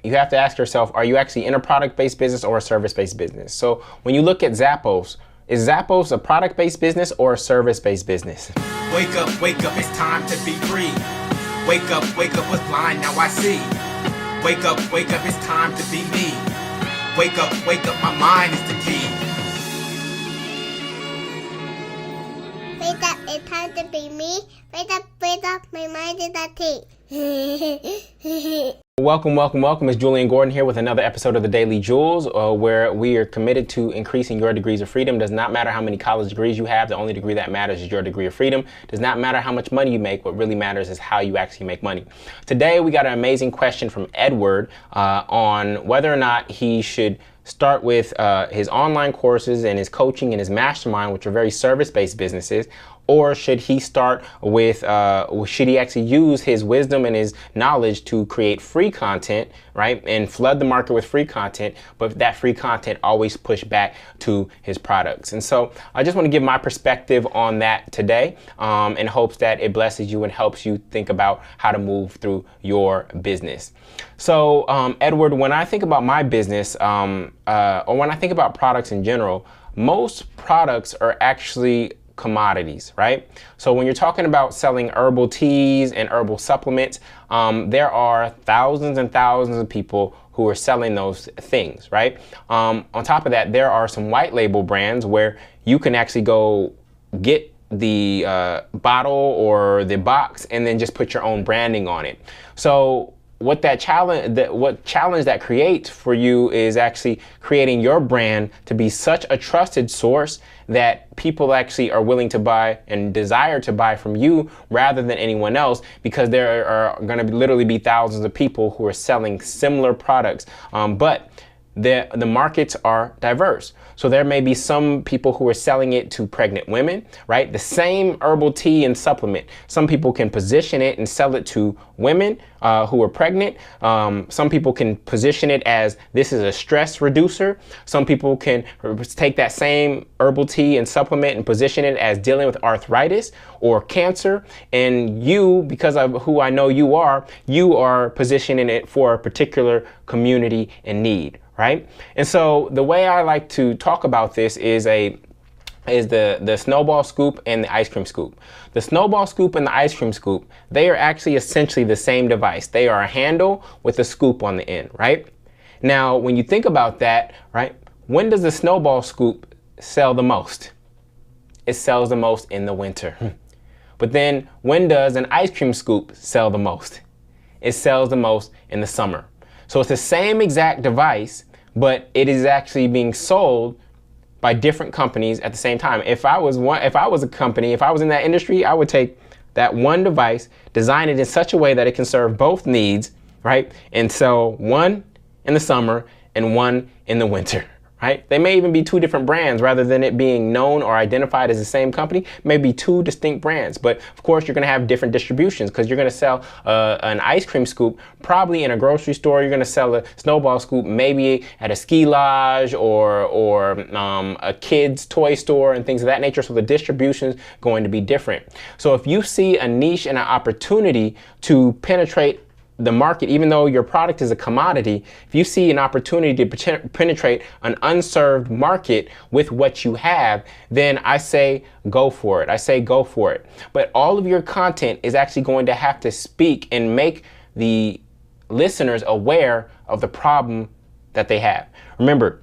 you have to ask yourself, are you actually in a product-based business or a service-based business? So when you look at Zappos, is Zappos a product-based business or a service-based business? Wake up, it's time to be free. Wake up, was blind, now I see. Wake up, it's time to be me. Wake up, my mind is the key. Wake up, it's time to be me. Wake up, my mind is the key. Welcome. It's Jullien Gordon here with another episode of the Daily Jules, where we are committed to increasing your degrees of freedom. Does not matter how many college degrees you have. The only degree that matters is your degree of freedom. Does not matter how much money you make. What really matters is how you actually make money. Today, we got an amazing question from Edward on whether or not he should start with his online courses and his coaching and his mastermind, which are very service-based businesses, or should he start with, should he actually use his wisdom and his knowledge to create free content, right, and flood the market with free content, but that free content always push back to his products. And so I just want to give my perspective on that today in hopes that it blesses you and helps you think about how to move through your business. So Edward, when I think about my business, or when I think about products in general, most products are actually commodities, right? So when you're talking about selling herbal teas and herbal supplements, there are thousands and thousands of people who are selling those things, right? On top of that, there are some white label brands where you can actually go get the bottle or the box and then just put your own branding on it. So what challenge that creates for you is actually creating your brand to be such a trusted source that people actually are willing to buy and desire to buy from you rather than anyone else, because there are going to literally be thousands of people who are selling similar products. But the markets are diverse. So there may be some people who are selling it to pregnant women, right? The same herbal tea and supplement. Some people can position it and sell it to women who are pregnant. Some people can position it as this is a stress reducer. Some people can take that same herbal tea and supplement and position it as dealing with arthritis or cancer. And you, because of who I know you are positioning it for a particular community in need. Right? And so the way I like to talk about this is the snowball scoop and the ice cream scoop. The snowball scoop and the ice cream scoop, they are actually essentially the same device. They are a handle with a scoop on the end, right? Now, when you think about that, right, when does the snowball scoop sell the most? It sells the most in the winter. But then when does an ice cream scoop sell the most? It sells the most in the summer. So it's the same exact device, but it is actually being sold by different companies at the same time. If I was a company, if I was in that industry, I would take that one device, design it in such a way that it can serve both needs, right? And sell one in the summer and one in the winter. Right? They may even be two different brands rather than it being known or identified as the same company. Maybe two distinct brands, but of course you're going to have different distributions because you're going to sell an ice cream scoop probably in a grocery store. You're going to sell a snowball scoop maybe at a ski lodge or a kid's toy store and things of that nature. So the distribution is going to be different. So if you see a niche and an opportunity to penetrate the market, even though your product is a commodity, if you see an opportunity to penetrate an unserved market with what you have, then I say go for it. But all of your content is actually going to have to speak and make the listeners aware of the problem that they have. Remember,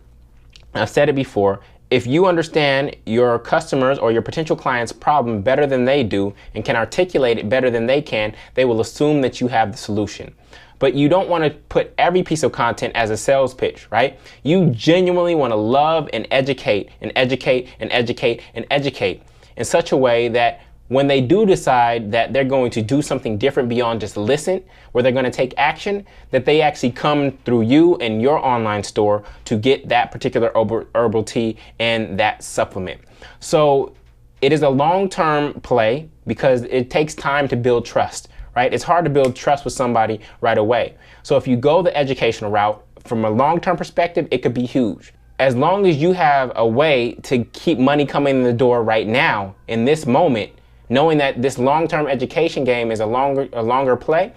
I've said it before, if you understand your customers or your potential client's problem better than they do and can articulate it better than they can, they will assume that you have the solution. But you don't want to put every piece of content as a sales pitch, right? You genuinely want to love and educate and educate and educate and educate in such a way that when they do decide that they're going to do something different beyond just listen, where they're going to take action, that they actually come through you and your online store to get that particular herbal tea and that supplement. So it is a long-term play because it takes time to build trust, right? It's hard to build trust with somebody right away. So if you go the educational route, from a long-term perspective, it could be huge. As long as you have a way to keep money coming in the door right now, in this moment, knowing that this long-term education game is a longer play,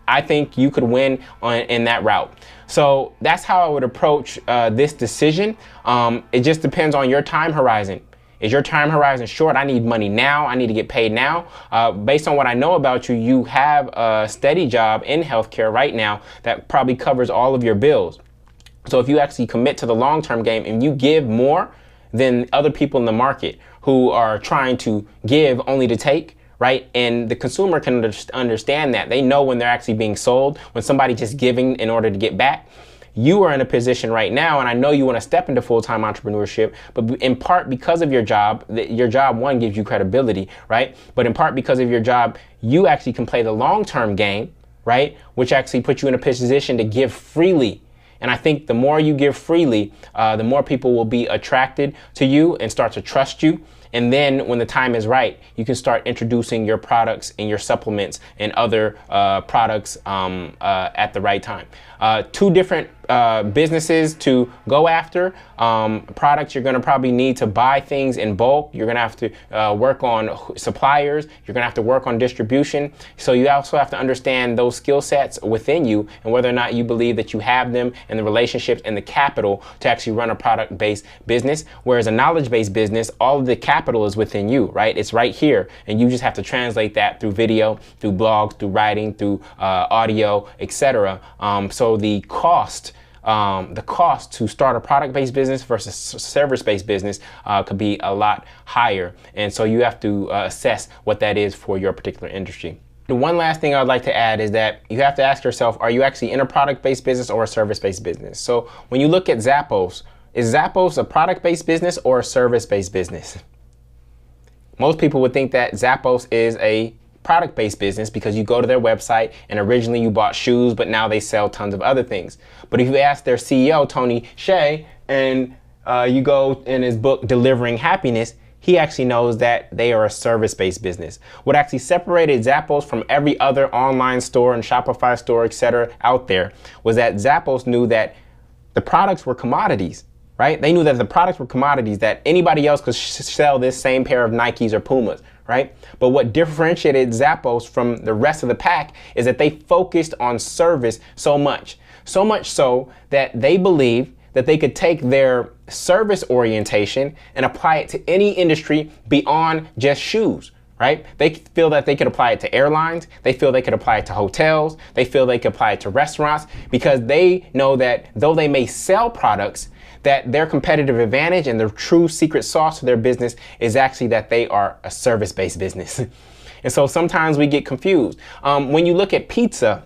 I think you could win in that route. So that's how I would approach this decision. It just depends on your time horizon. Is your time horizon short? I need money now. I need to get paid now. Based on what I know about you, you have a steady job in healthcare right now that probably covers all of your bills. So if you actually commit to the long-term game and you give more than other people in the market who are trying to give only to take, right? And the consumer can understand that. They know when they're actually being sold, when somebody's just giving in order to get back. You are in a position right now, and I know you want to step into full-time entrepreneurship, but in part because of your job, one, gives you credibility, right? But in part because of your job, you actually can play the long-term game, right? Which actually puts you in a position to give freely. And I think the more you give freely, the more people will be attracted to you and start to trust you. And then when the time is right, you can start introducing your products and your supplements and other products at the right time. Two different businesses to go after. Products, you're going to probably need to buy things in bulk. You're going to have to work on suppliers. You're going to have to work on distribution. So you also have to understand those skill sets within you and whether or not you believe that you have them and the relationships and the capital to actually run a product-based business. Whereas a knowledge-based business, all of the capital is within you, right? It's right here. And you just have to translate that through video, through blogs, through writing, through audio, etc. So the cost to start a product-based business versus service-based business could be a lot higher. And so you have to assess what that is for your particular industry. The one last thing I'd like to add is that you have to ask yourself, are you actually in a product-based business or a service-based business? So when you look at Zappos, is Zappos a product-based business or a service-based business? Most people would think that Zappos is a product-based business because you go to their website and originally you bought shoes, but now they sell tons of other things. But if you ask their CEO, Tony Hsieh, and you go in his book, Delivering Happiness, he actually knows that they are a service-based business. What actually separated Zappos from every other online store and Shopify store, etc. out there was that Zappos knew that the products were commodities. Right? They knew that the products were commodities, that anybody else could sell this same pair of Nikes or Pumas, right? But what differentiated Zappos from the rest of the pack is that they focused on service so much so that they believe that they could take their service orientation and apply it to any industry beyond just shoes. Right? They feel that they could apply it to airlines. They feel they could apply it to hotels. They feel they could apply it to restaurants because they know that though they may sell products, that their competitive advantage and the true secret sauce to their business is actually that they are a service-based business. And so sometimes we get confused. When you look at pizza,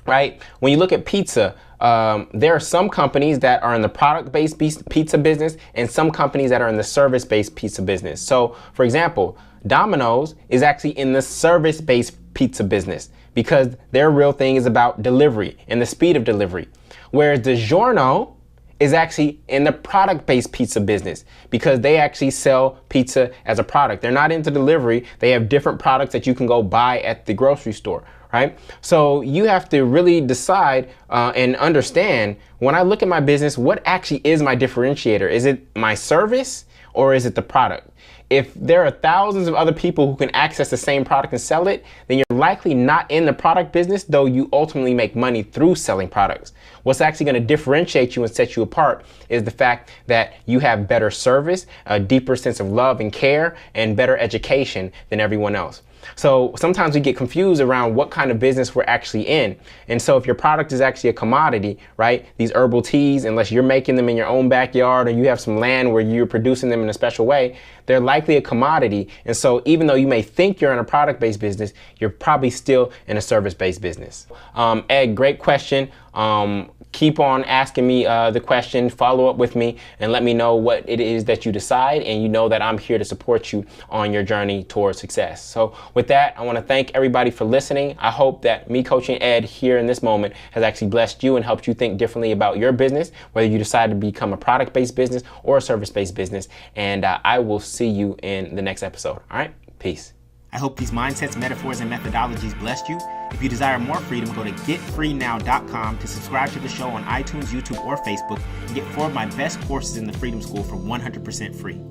right? When you look at pizza, there are some companies that are in the product-based pizza business and some companies that are in the service-based pizza business. So, for example, Domino's is actually in the service-based pizza business because their real thing is about delivery and the speed of delivery. Whereas DiGiorno is actually in the product-based pizza business because they actually sell pizza as a product. They're not into delivery. They have different products that you can go buy at the grocery store, right? So you have to really decide and understand, when I look at my business, what actually is my differentiator? Is it my service or is it the product? If there are thousands of other people who can access the same product and sell it, then you're likely not in the product business, though you ultimately make money through selling products. What's actually going to differentiate you and set you apart is the fact that you have better service, a deeper sense of love and care, and better education than everyone else. So sometimes we get confused around what kind of business we're actually in. And so if your product is actually a commodity, right, these herbal teas, unless you're making them in your own backyard or you have some land where you're producing them in a special way, they're likely a commodity. And so even though you may think you're in a product-based business, you're probably still in a service-based business. Ed, great question. Keep on asking me the question, follow up with me, and let me know what it is that you decide, and you know that I'm here to support you on your journey towards success. So with that, I want to thank everybody for listening. I hope that me coaching Ed here in this moment has actually blessed you and helped you think differently about your business, whether you decide to become a product-based business or a service-based business. And I will see you in the next episode. All right, peace. I hope these mindsets, metaphors, and methodologies blessed you. If you desire more freedom, go to getfreenow.com to subscribe to the show on iTunes, YouTube, or Facebook, and get 4 of my best courses in the Freedom School for 100% free.